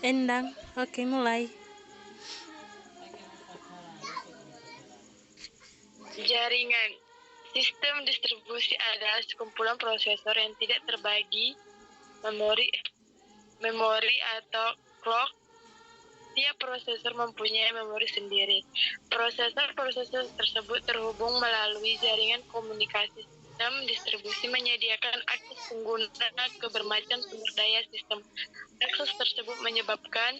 Endang, oke mulai. Jaringan. Sistem distribusi adalah sekumpulan prosesor yang tidak terbagi, memori atau clock. Tiap prosesor mempunyai memori sendiri. Prosesor-prosesor tersebut terhubung melalui jaringan komunikasi. Sistem distribusi menyediakan akses pengguna ke bermacam sumber daya sistem. Akses tersebut menyebabkan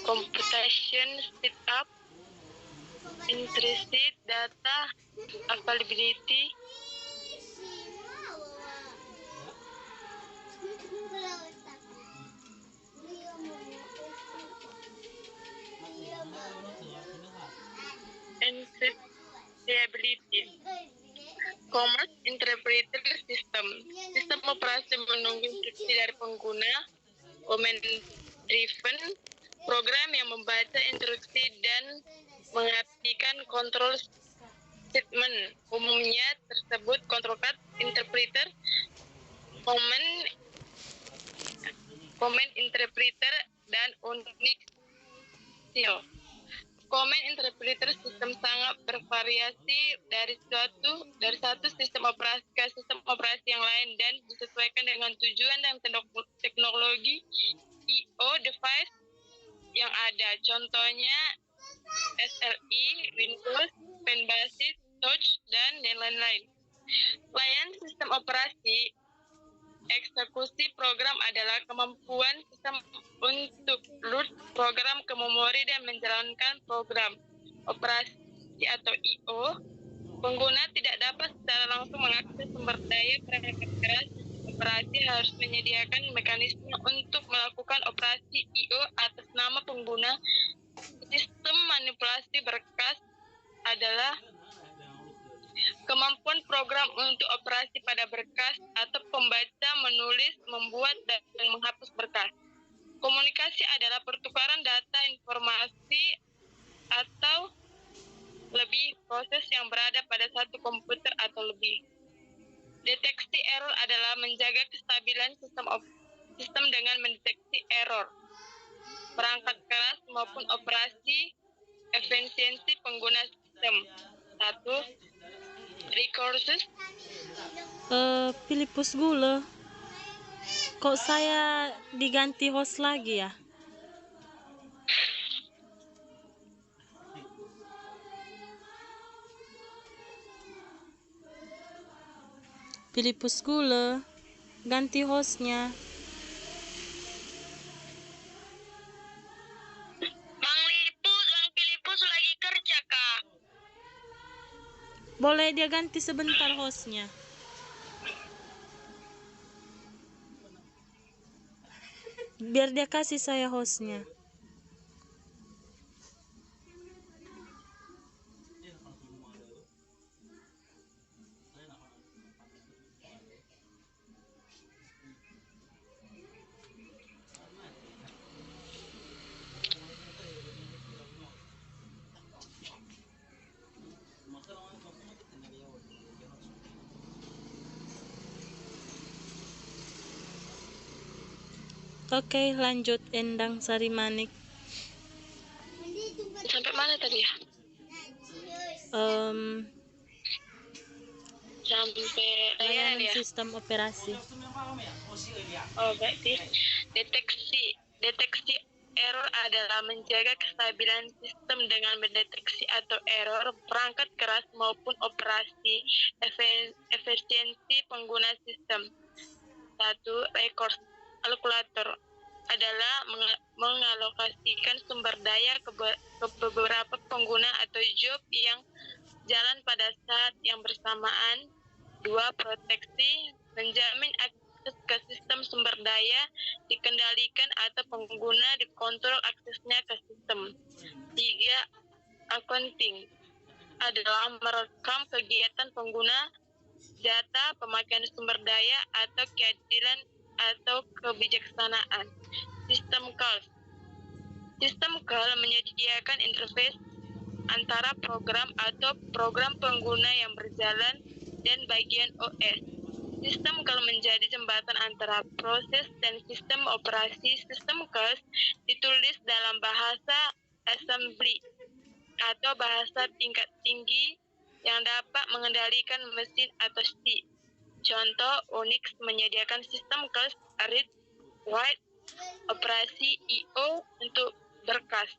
computation speed up, intrinsic data availability, and reliability. Commerce Interpreter System. Sistem operasi menunggu instruksi dari pengguna. Command Driven. Program yang membaca instruksi dan mengaplikasikan kontrol statement. Umumnya tersebut control card interpreter, command interpreter, dan Unix shell. Command interpreter sistem sangat bervariasi dari satu sistem operasi ke sistem operasi yang lain dan disesuaikan dengan tujuan dan teknologi I/O device yang ada. Contohnya SLI, Windows, Pen-Basis, Touch, dan lain-lain. Layanan sistem operasi eksekusi program adalah kemampuan sistem untuk load program ke memori dan menjalankan program operasi atau I/O. Pengguna tidak dapat secara langsung mengakses sumber daya perangkat keras. Operasi harus menyediakan mekanisme untuk melakukan operasi I/O atas nama pengguna. Sistem manipulasi berkas adalah kemampuan program untuk operasi pada berkas atau pembaca, menulis, membuat, dan menghapus berkas. Komunikasi adalah pertukaran data informasi atau lebih proses yang berada pada satu komputer atau lebih. Deteksi error adalah menjaga kestabilan sistem dengan mendeteksi error perangkat keras maupun operasi efisiensi pengguna sistem. 1. Recursus. Filipus Gule. Kok saya diganti host lagi ya? Filipus Gule, ganti hostnya. Bang Filipus lagi kerja, Kak. Boleh dia ganti sebentar hostnya? Biar dia kasih saya hostnya. Oke, lanjut Endang Sarimanik. Sampai mana tadi ya? Sampai Layanan ya. sistem operasi. Oh, berarti deteksi error adalah menjaga kestabilan sistem dengan mendeteksi atau error perangkat keras maupun operasi efisiensi pengguna sistem. 1. Resource kalkulator adalah mengalokasikan sumber daya ke beberapa pengguna atau job yang jalan pada saat yang bersamaan. 2. Proteksi menjamin akses ke sistem sumber daya dikendalikan atau pengguna dikontrol aksesnya ke sistem. 3. Accounting adalah merekam kegiatan pengguna, data, pemakaian sumber daya, atau keadilan atau kebijaksanaan. Sistem call menyediakan interface antara program atau program pengguna yang berjalan dan bagian OS. Sistem kernel menjadi jembatan antara proses dan sistem operasi. Sistem kernel ditulis dalam bahasa assembly atau bahasa tingkat tinggi yang dapat mengendalikan mesin atau C. Contoh, Unix menyediakan sistem kernel read, write, operasi I/O untuk berkas.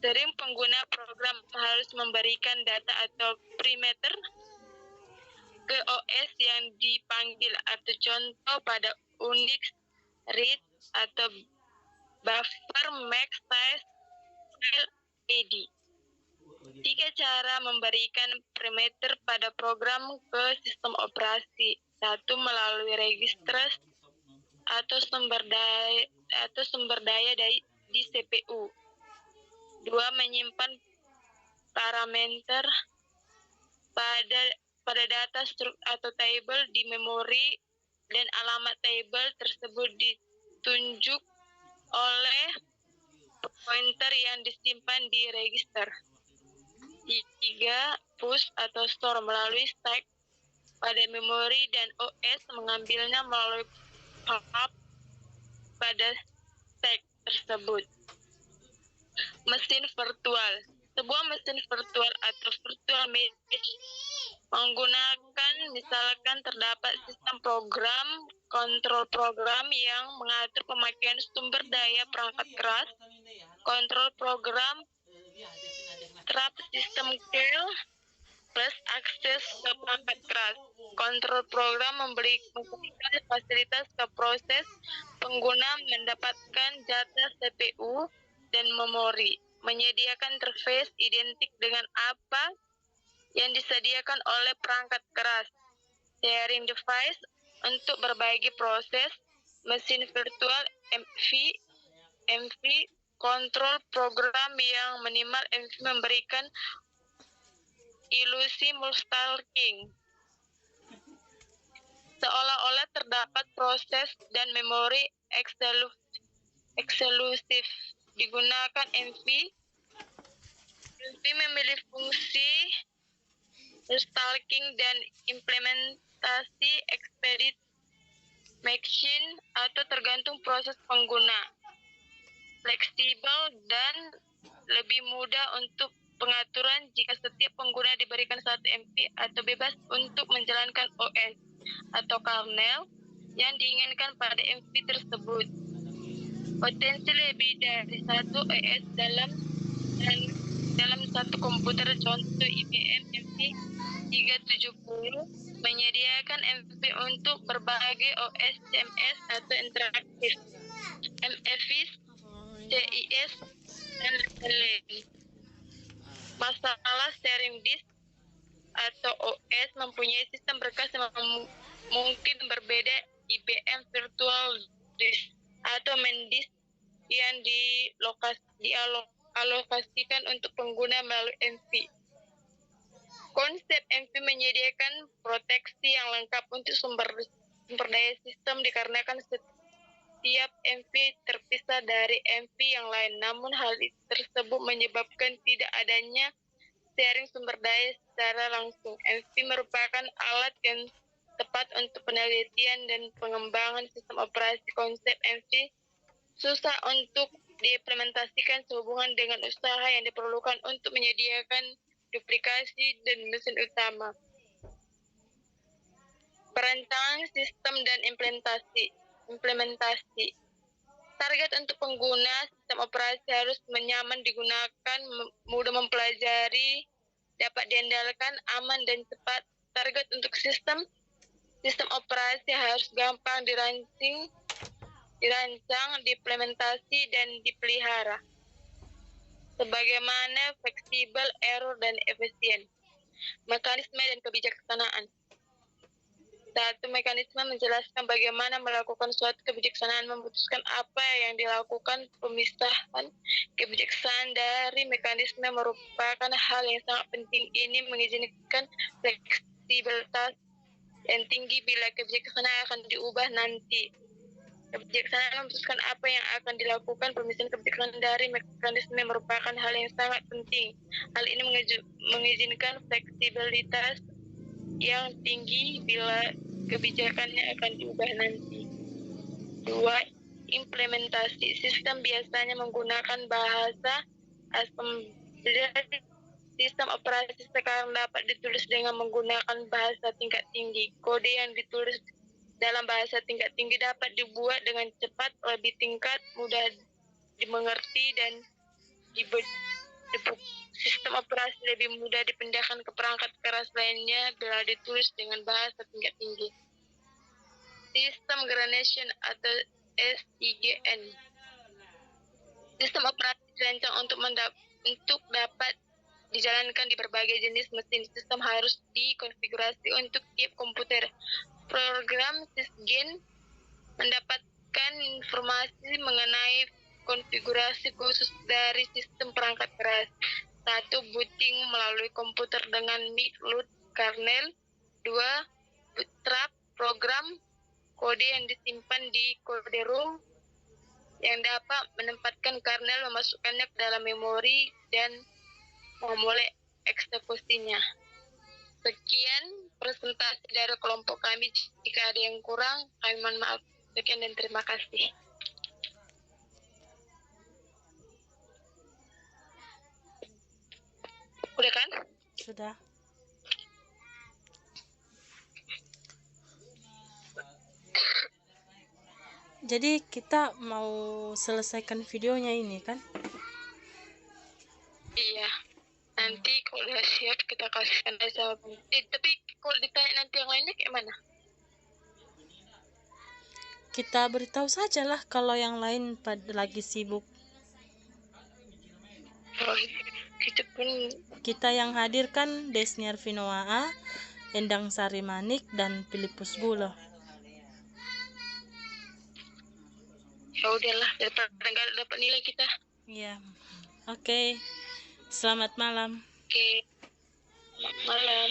Sering pengguna program harus memberikan data atau parameter ke OS yang dipanggil, atau contoh pada Unix, read atau buffer max size file AD. 3 cara memberikan parameter pada program ke sistem operasi. 1. Melalui registers atau sumber daya di CPU. 2. Menyimpan parameter pada data struct atau table di memori, dan alamat table tersebut ditunjuk oleh pointer yang disimpan di register. 3. Push atau store melalui stack pada memori, dan OS mengambilnya melalui pop pada stack tersebut. Mesin virtual. Sebuah mesin virtual atau virtual machine menggunakan, misalkan terdapat sistem program, kontrol program yang mengatur pemakaian sumber daya perangkat keras, kontrol program, trap sistem kill, plus akses ke perangkat keras. Kontrol program memberikan fasilitas ke proses pengguna mendapatkan jatah CPU dan memori, menyediakan interface identik dengan apa yang disediakan oleh perangkat keras, sharing device untuk berbagi proses, mesin virtual MV, kontrol program yang minimal MV memberikan ilusi multitasking, seolah-olah terdapat proses dan memori eksklusif. Digunakan MV memilih fungsi stalking dan implementasi expedite machine atau tergantung proses pengguna, fleksibel dan lebih mudah untuk pengaturan jika setiap pengguna diberikan satu MP atau bebas untuk menjalankan OS atau kernel yang diinginkan pada MP tersebut. Potensi lebih dari satu OS dalam satu komputer, contoh IBM MP 370 menyediakan MP untuk berbagai OS CMS atau interaktif, MFIs, CIS, dan lain-lain. Masalah sharing disk atau OS mempunyai sistem berkas yang mungkin berbeda. IBM Virtual Disk atau main disk yang dialokasikan untuk pengguna melalui MV. Konsep MV menyediakan proteksi yang lengkap untuk sumber daya sistem dikarenakan setiap MV terpisah dari MV yang lain. Namun hal tersebut menyebabkan tidak adanya sharing sumber daya secara langsung. MV merupakan alat yang tepat untuk penelitian dan pengembangan sistem operasi. Konsep MV susah untuk diimplementasikan sehubungan dengan usaha yang diperlukan untuk menyediakan duplikasi dan mesin utama. Perancangan sistem dan implementasi. Target untuk pengguna sistem operasi harus nyaman digunakan, mudah mempelajari, dapat diandalkan, aman, dan cepat. Target untuk sistem operasi harus gampang dirancang, diimplementasi, dan dipelihara. Sebagaimana fleksibel, error, dan efisien. Mekanisme dan kebijaksanaan. 1. Mekanisme menjelaskan bagaimana melakukan suatu kebijaksanaan, memutuskan apa yang dilakukan. Pemisahan kebijaksanaan dari mekanisme merupakan hal yang sangat penting. Ini mengizinkan fleksibilitas yang tinggi bila kebijaksanaan akan diubah nanti. Kebijaksanaan memutuskan apa yang akan dilakukan. Pemisahan kebijaksanaan dari mekanisme merupakan hal yang sangat penting. Hal ini mengizinkan fleksibilitas yang tinggi bila kebijakannya akan diubah nanti. 2. Implementasi. Sistem biasanya menggunakan bahasa assembler. Sistem operasi sekarang dapat ditulis dengan menggunakan bahasa tingkat tinggi. Kode yang ditulis dalam bahasa tingkat tinggi dapat dibuat dengan cepat, lebih tingkat, mudah dimengerti, dan sistem operasi lebih mudah dipindahkan ke perangkat keras lainnya bila ditulis dengan bahasa tingkat tinggi. Sistem Granation atau SIGN. Sistem operasi dirancang untuk dapat dijalankan di berbagai jenis mesin. Sistem harus dikonfigurasi untuk tiap komputer. Program SIGN mendapatkan informasi mengenai konfigurasi khusus dari sistem perangkat keras. 1. Booting melalui komputer dengan microLOD kernel. 2. Bootstrap program, kode yang disimpan di kode room yang dapat menempatkan kernel, memasukkannya ke dalam memori, dan memulai eksekusinya. Sekian presentasi dari kelompok kami. Jika ada yang kurang, kami mohon maaf. Sekian dan terima kasih. Udah kan? Sudah. Jadi kita mau selesaikan videonya ini kan? Iya. Nanti kalau udah siap kita kasihkan aja. Tapi kalau ditanya nanti yang lainnya kayak mana? Kita beritahu sajalah kalau yang lain lagi sibuk. Oh, kita pun Kita yang hadir kan Desniar Vinoa A, Endang Sari Manik, dan Filipus Bulo. ya udahlah, daripada nggak dapat nilai kita. Iya. Oke. Selamat malam. Oke. Malam.